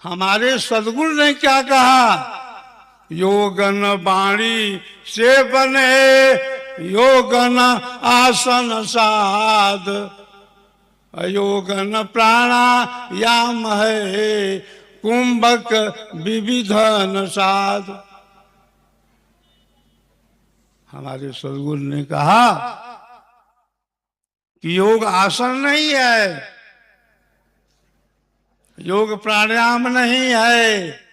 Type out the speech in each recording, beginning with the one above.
हमारे सदगुरु ने क्या कहा? योगन बाणी से बने योगन आसन साध, योगन प्राणायाम है कुंभक विविधन साध। हमारे सदगुरु ने कहा कि योग आसन नहीं है, योग प्राणायाम नहीं है,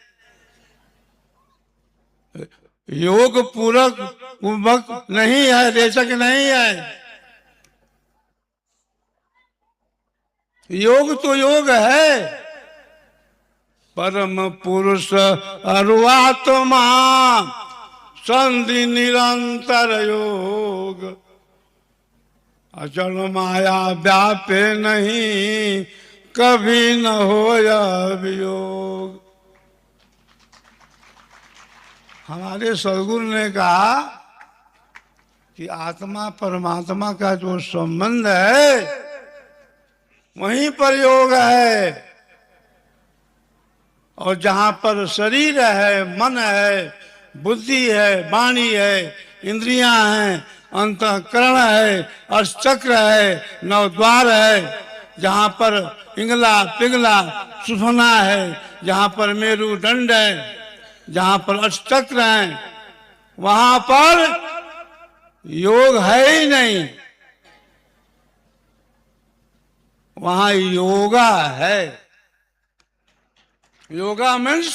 योग पूरक कुंभक नहीं है, रेचक नहीं है। योग तो योग है, परम पुरुष अरुआत्मा संधि निरंतर योग, अचल माया व्यापे नहीं कभी न हो अभियोग। हमारे सदगुरु ने कहा कि आत्मा परमात्मा का जो संबंध है वहीं पर योग है, और जहां पर शरीर है, मन है, बुद्धि है, वाणी है, इंद्रियां हैं, अंतःकरण है, अष्टचक्र है, नवद्वार है, जहां पर इंगला पिंगला सुषुम्ना है, जहां पर मेरुदंड है, जहां पर अष्टचक्र है, वहां पर योग है ही नहीं, वहां योगा है। योगा मीन्स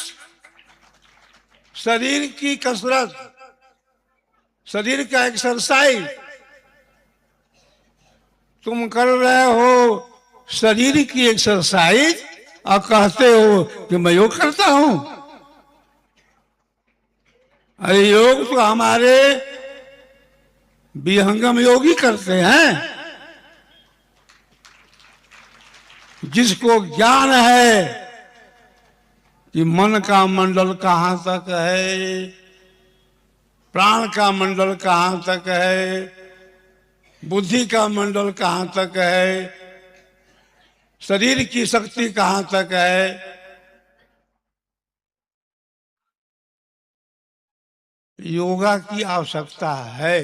शरीर की कसरत, शरीर का एक्सरसाइज। तुम कर रहे हो शरीर की एक्सरसाइज और कहते हो कि मैं योग करता हूं। अरे योग तो हमारे विहंगम योगी करते हैं, जिसको ज्ञान है कि मन का मंडल कहां तक है, प्राण का मंडल कहां तक है, बुद्धि का मंडल कहां तक है, शरीर की शक्ति कहां तक है। योगा की आवश्यकता है।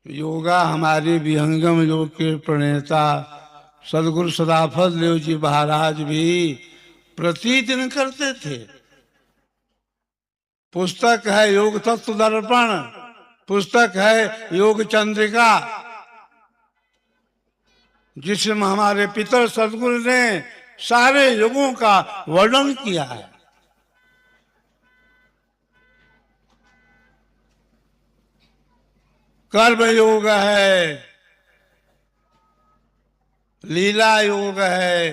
योगा हमारे विहंगम योग के प्रणेता सदगुरु सदाफत देव जी महाराज भी प्रतिदिन करते थे। पुस्तक है योग तत्व दर्पण, पुस्तक है योग चंद्रिका, जिसमें हमारे पितर सदगुरु ने सारे योगों का वर्णन किया है। कर्म योग है, लीला योग है,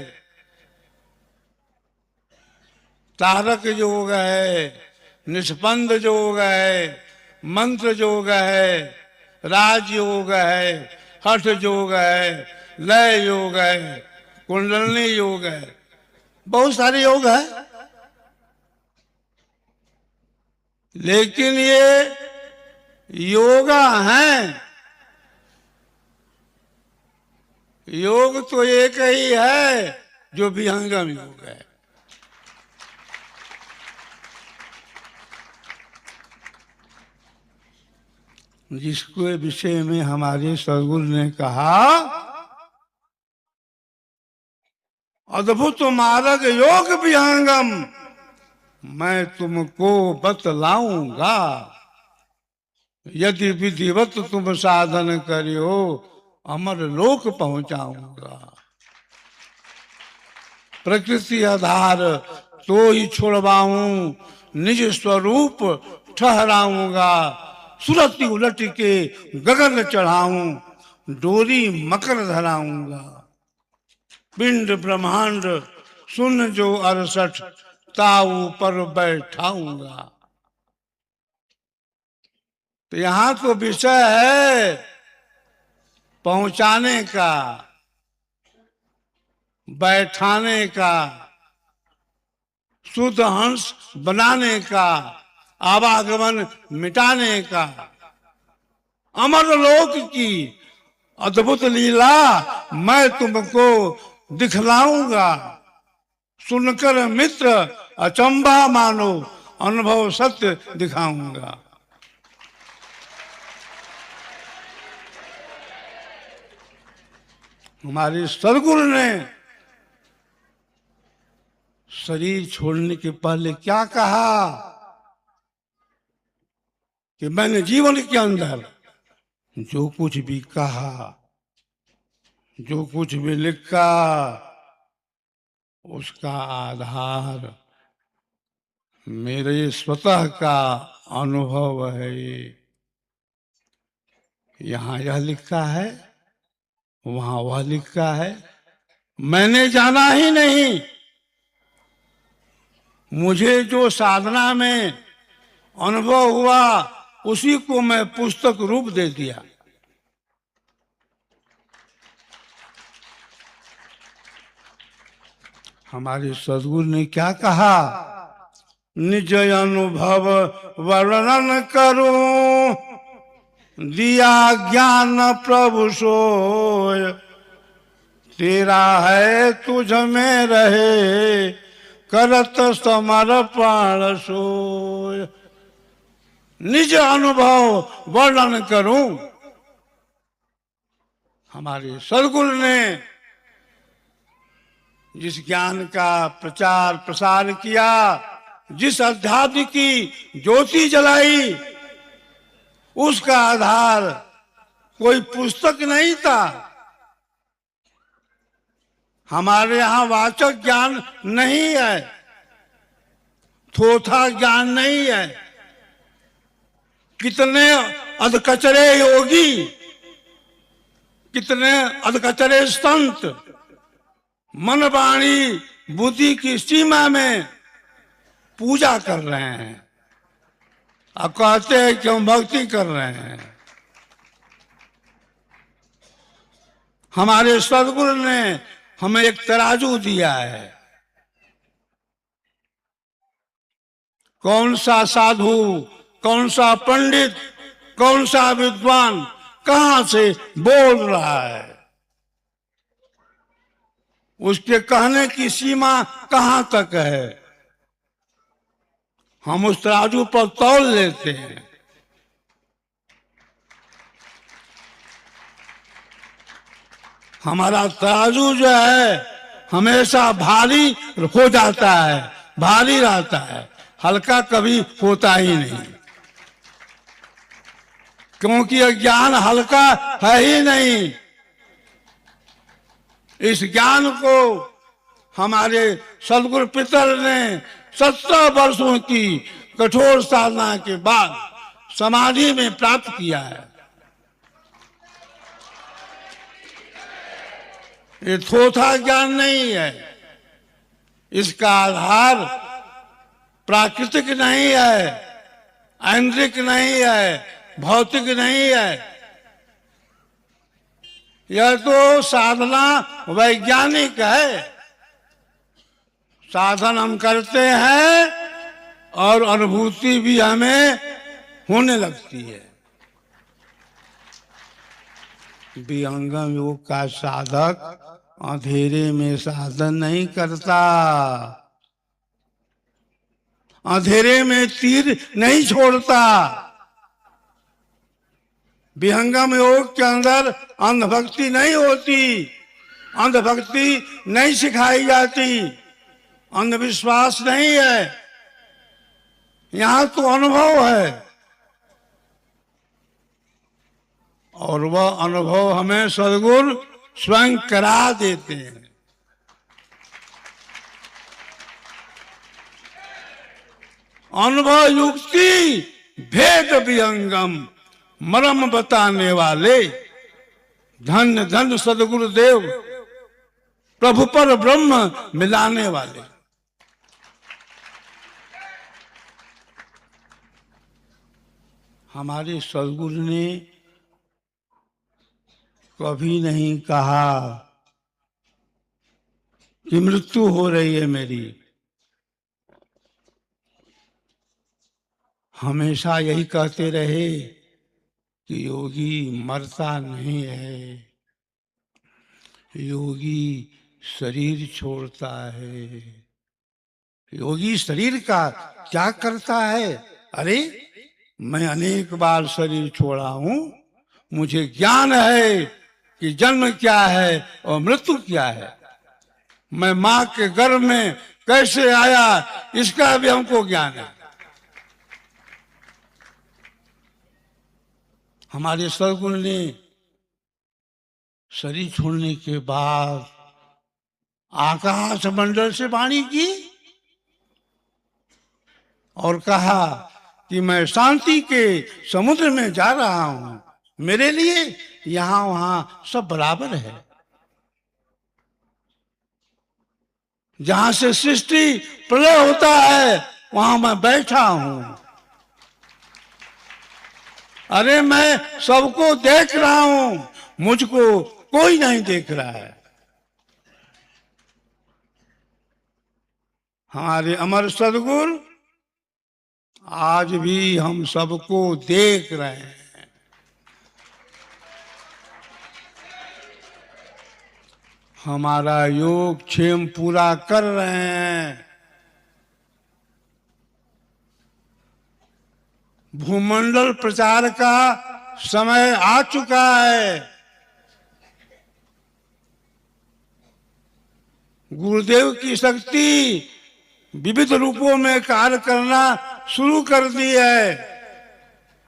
तारक योग है, निष्पंद योग है, मंत्र योग है, राज योग है, हठ योग है, लय योग है, कुंडलनी योग है, बहुत सारे योग है। लेकिन ये योगा हैं, योग तो एक ही है जो विहंगम योग है। जिसके विषय में हमारे सदगुरु ने कहा अद्भुत मार्ग योग विहंगम मैं तुमको बतलाऊंगा, यदि विधिवत तुम साधन करियो अमर लोक पहुंचाऊंगा। प्रकृति आधार तो ही छोड़वाऊं, निज स्वरूप ठहराऊंगा, सुरति उलट के गगन चढ़ाऊं, डोरी मकर धराऊंगा। पिंड ब्रह्मांड सुन जो 68 ताऊ पर बैठाऊंगा। तो यहां तो विषय है पहुंचाने का, बैठाने का, शुद्ध हंस बनाने का, आवागमन मिटाने का, अमर लोक की अद्भुत लीला मैं तुमको दिखलाऊंगा। सुनकर मित्र अचंभा मानो, अनुभव सत्य दिखाऊंगा। हमारे सदगुरु ने शरीर छोड़ने के पहले क्या कहा कि मैंने जीवन के अंदर जो कुछ भी कहा, जो कुछ भी लिखा, उसका आधार मेरे स्वतः का अनुभव है। यहाँ यह लिखा है, वहां वह लिखा है। मैंने जाना ही नहीं, मुझे जो साधना में अनुभव हुआ उसी को मैं पुस्तक रूप दे दिया। हमारे सद्गुरु ने क्या कहा? निज अनुभव वर्णन करूं, दिया ज्ञान प्रभु सोय। तेरा है तुझ में रहे, करत समर्पण सोय। निज अनुभव वर्णन करूं। हमारे सद्गुरु ने जिस ज्ञान का प्रचार प्रसार किया, जिस अध्यात्म की ज्योति जलाई, उसका आधार कोई पुस्तक नहीं था। हमारे यहाँ वाचक ज्ञान नहीं है, थोथा ज्ञान नहीं है। कितने अधकचरे योगी, कितने अधकचरे संत मन वाणी बुद्धि की सीमा में पूजा कर रहे हैं और कहते हैं कि हम भक्ति कर रहे हैं। हमारे सद्गुरु ने हमें एक तराजू दिया है। कौन सा साधु, कौन सा पंडित, कौन सा विद्वान कहां से बोल रहा है, उसके कहने की सीमा कहां तक है, हम उस तराजू पर तौल लेते हैं। हमारा तराजू जो है हमेशा भारी हो जाता है, भारी रहता है, हल्का कभी होता ही नहीं, क्योंकि यह ज्ञान हल्का है ही नहीं। इस ज्ञान को हमारे सद्गुरु पितर ने 17 वर्षों की कठोर साधना के बाद समाधि में प्राप्त किया है। ये थोथा ज्ञान नहीं है, इसका आधार प्राकृतिक नहीं है, ऐन्द्रिक नहीं है, भौतिक नहीं है। यह तो साधना वैज्ञानिक है। साधन हम करते हैं और अनुभूति भी हमें होने लगती है। विहंगम योग का साधक अंधेरे में साधन नहीं करता, अंधेरे में तीर नहीं छोड़ता। विहंगम योग के अंदर अंधभक्ति नहीं होती, अंधभक्ति नहीं सिखाई जाती, अंधविश्वास नहीं है। यहां तो अनुभव है, और वह अनुभव हमें सद्गुरु स्वयं करा देते हैं। अनुभव युक्ति भेद विहंगम, मरम बताने वाले, धन्य धन्य सद्गुरुदेव, प्रभु पर ब्रह्म मिलाने वाले। हमारे सद्गुरु ने कभी नहीं कहा कि मृत्यु हो रही है मेरी। हमेशा यही कहते रहे कि योगी मरता नहीं है, योगी शरीर छोड़ता है। योगी शरीर का त्याग करता है। अरे मैं अनेक बार शरीर छोड़ा हूं, मुझे ज्ञान है कि जन्म क्या है और मृत्यु क्या है। मैं मां के गर्भ में कैसे आया इसका भी हमको ज्ञान है। हमारे सद्गुरु ने शरीर छोड़ने के बाद आकाश मंडल से वाणी की और कहा कि मैं शांति के समुद्र में जा रहा हूं, मेरे लिए यहां वहां सब बराबर है। जहां से सृष्टि प्रलय होता है वहां मैं बैठा हूं। अरे मैं सबको देख रहा हूं, मुझको कोई नहीं देख रहा है। हमारे अमर सद्गुरु आज भी हम सबको देख रहे हैं। हमारा योग क्षेम पूरा कर रहे हैं। भूमंडल प्रचार का समय आ चुका है। गुरुदेव की शक्ति विविध रूपों में कार्य करना शुरू कर दी है।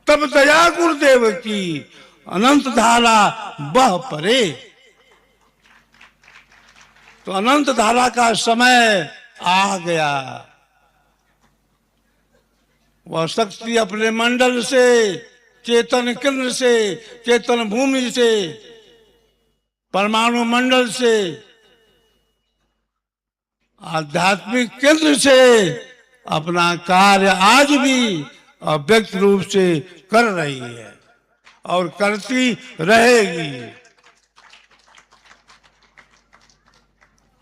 तब दया गुरुदेव की अनंत धारा बह पड़े। तो अनंत धारा का समय आ गया। वह शक्ति अपने मंडल से, चेतन केंद्र से, चेतन भूमि से, परमाणु मंडल से, आध्यात्मिक केंद्र से अपना कार्य आज भी अव्यक्त रूप से कर रही है और करती रहेगी।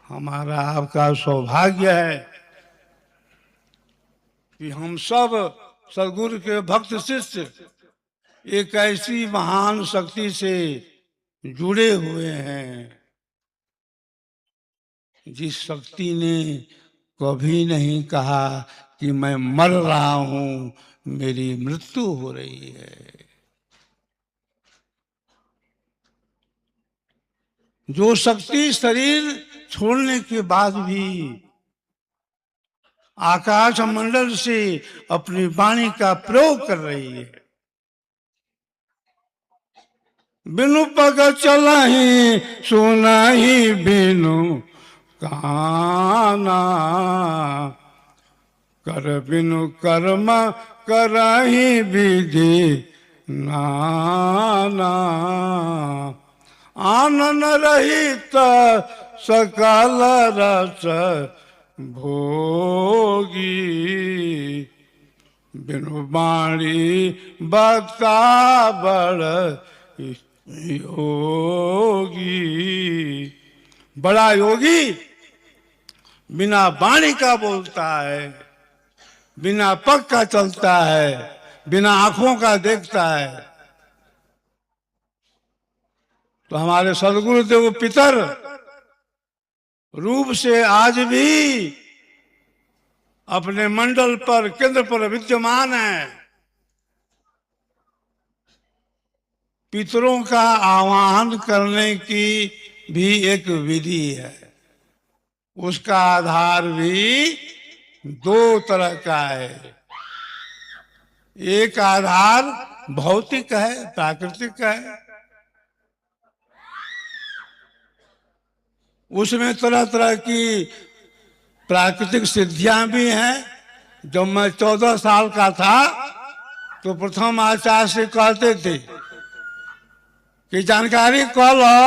हमारा आपका सौभाग्य है कि हम सब सद्गुरु के भक्त शिष्य एक ऐसी महान शक्ति से जुड़े हुए हैं जिस शक्ति ने कभी नहीं कहा कि मैं मर रहा हूं, मेरी मृत्यु हो रही है। जो शक्ति शरीर छोड़ने के बाद भी आकाश मंडल से अपनी वाणी का प्रयोग कर रही है। बिनु पग चलहि सुनहि बिनु काना, कर बिनु कर्म करहि विधि नाना। आनन रहित सकल रस भोगी, बिनु वाणी बक्ता बड़ योगी। बड़ा योगी बिना वाणी का बोलता है, बिना पग का चलता है, बिना आंखों का देखता है। तो हमारे सद्गुरुदेव पितर रूप से आज भी अपने मंडल पर, केंद्र पर विद्यमान है। पितरों का आह्वान करने की भी एक विधि है। उसका आधार भी दो तरह का है। एक आधार भौतिक है, प्राकृतिक है। उसमें तरह तरह की प्राकृतिक सिद्धियां भी हैं। जब मैं 14 साल का था तो प्रथम आचार्य से कहते थे कि जानकारी कह लो,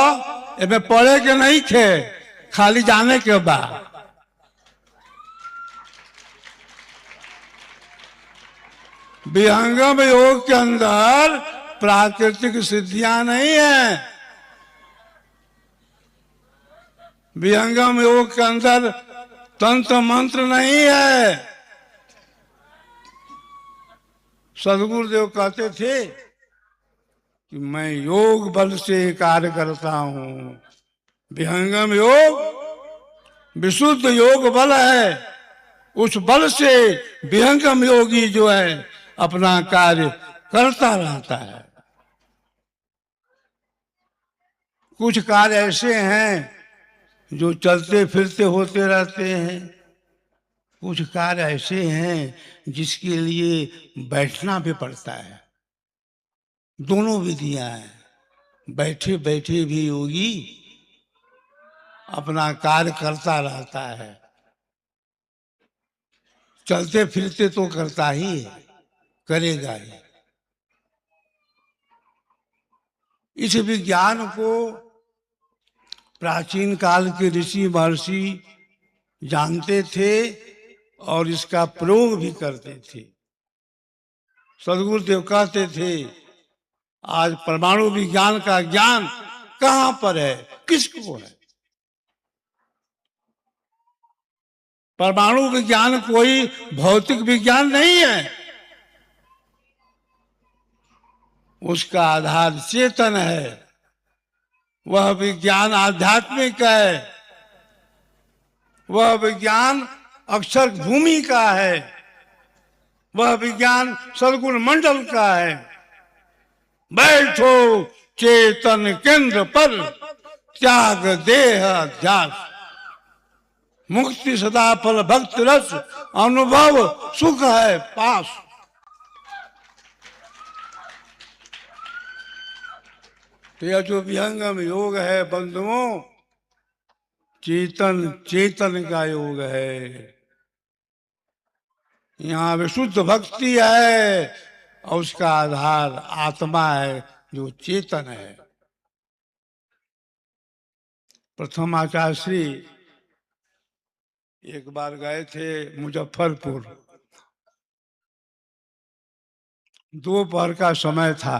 इसमें पढ़े के नहीं थे, खाली जाने के बाद। विहंगम योग के अंदर प्राकृतिक सिद्धियां नहीं है। विहंगम योग के अंदर तंत्र मंत्र नहीं है। सद्गुरुदेव कहते थे कि मैं योग बल से कार्य करता हूं, विहंगम योग विशुद्ध योग बल है। उस बल से विहंगम योगी जो है अपना कार्य करता रहता है। कुछ कार्य ऐसे हैं जो चलते फिरते होते रहते हैं, कुछ कार्य ऐसे हैं जिसके लिए बैठना भी पड़ता है। दोनों विधियां हैं। बैठे बैठे भी योगी अपना कार्य करता रहता है, चलते फिरते तो करता ही है, करेगा ही। इस विज्ञान को प्राचीन काल के ऋषि महर्षि जानते थे और इसका प्रयोग भी करते थे। सदगुरुदेव कहते थे, आज परमाणु विज्ञान का ज्ञान कहां पर है, किसको है? परमाणु विज्ञान कोई भौतिक विज्ञान नहीं है, उसका आधार चेतन है। वह विज्ञान आध्यात्मिक है, वह विज्ञान अक्षर भूमि का है, वह विज्ञान सदगुण मंडल का है। बैठो चेतन केंद्र पर, त्याग देह अध्यास, मुक्ति सदा फल भक्त रस, अनुभव सुख है पास। तो यह जो विहंगम योग है बंधुओं, चेतन चेतन का योग है। यहाँ विशुद्ध भक्ति है और उसका आधार आत्मा है जो चेतन है। प्रथम आचार्य श्री एक बार गए थे मुजफ्फरपुर। दोपहर का समय था।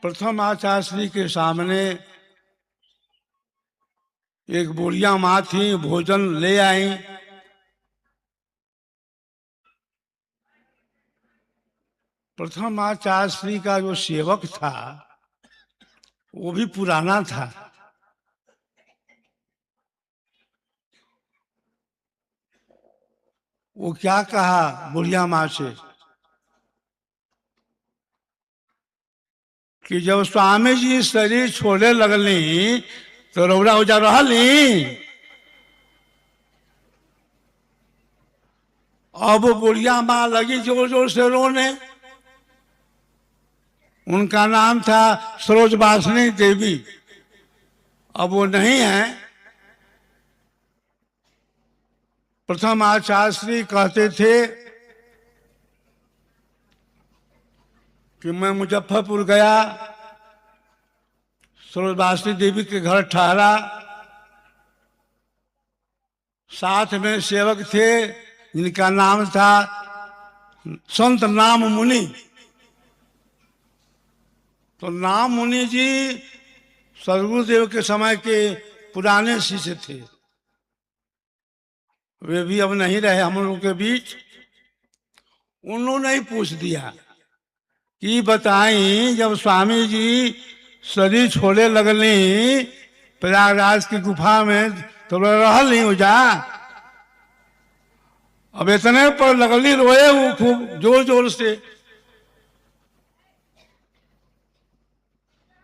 प्रथम आचार्य श्री के सामने एक बुढ़िया माँ थी, भोजन ले आई। प्रथम आचार्य श्री का जो सेवक था वो भी पुराना था। वो क्या कहा बुढ़िया माँ से कि जब स्वामी जी शरीर छोड़े लगली तो रौरा उजा रहली। अब बुढ़िया माँ लगी जोर जोर से रोने। उनका नाम था सरोजवासिनी देवी। अब वो नहीं है। प्रथम आचार्य श्री कहते थे कि मैं मुजफ्फरपुर गया, सरोजवासिनी देवी के घर ठहरा। साथ में सेवक थे जिनका नाम था संत नाम मुनि। तो नाम मुनि जी सदगुरुदेव के समय के पुराने शिष्य थे। वे भी अब नहीं रहे हम लोगों के बीच। उन्होंने ही पूछ दिया कि बताई जब स्वामी जी शरीर छोड़े लगली प्रयागराज की गुफा में तो रहल नहीं हो जा। अब इतने पर लगली रोए वो खूब जोर जोर से।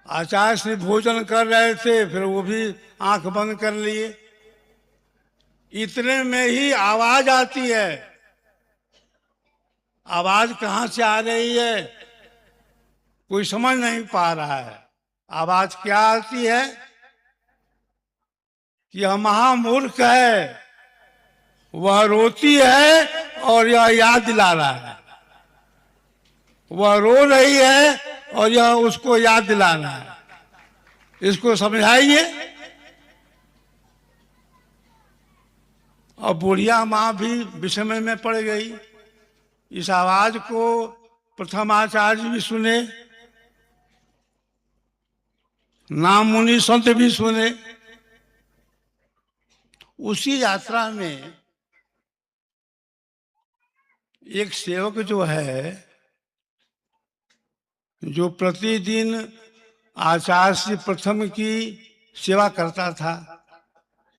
आचार्य श्री भोजन कर रहे थे, फिर वो भी आंख बंद कर लिए। इतने में ही आवाज आती है। आवाज कहां से आ रही है कोई समझ नहीं पा रहा है। आवाज क्या आती है कि यह महामूर्ख है, वह रोती है और यह याद दिला रहा है। वह रो रही है और यह उसको याद दिलाना है। इसको समझाइए। और बुढ़िया माँ भी विषमय में पड़ गई। इस आवाज को प्रथम आचार्य भी सुने, नाम मुनि संत भी सुने। उसी यात्रा में एक सेवक जो है जो प्रतिदिन आचार्य प्रथम की सेवा करता था।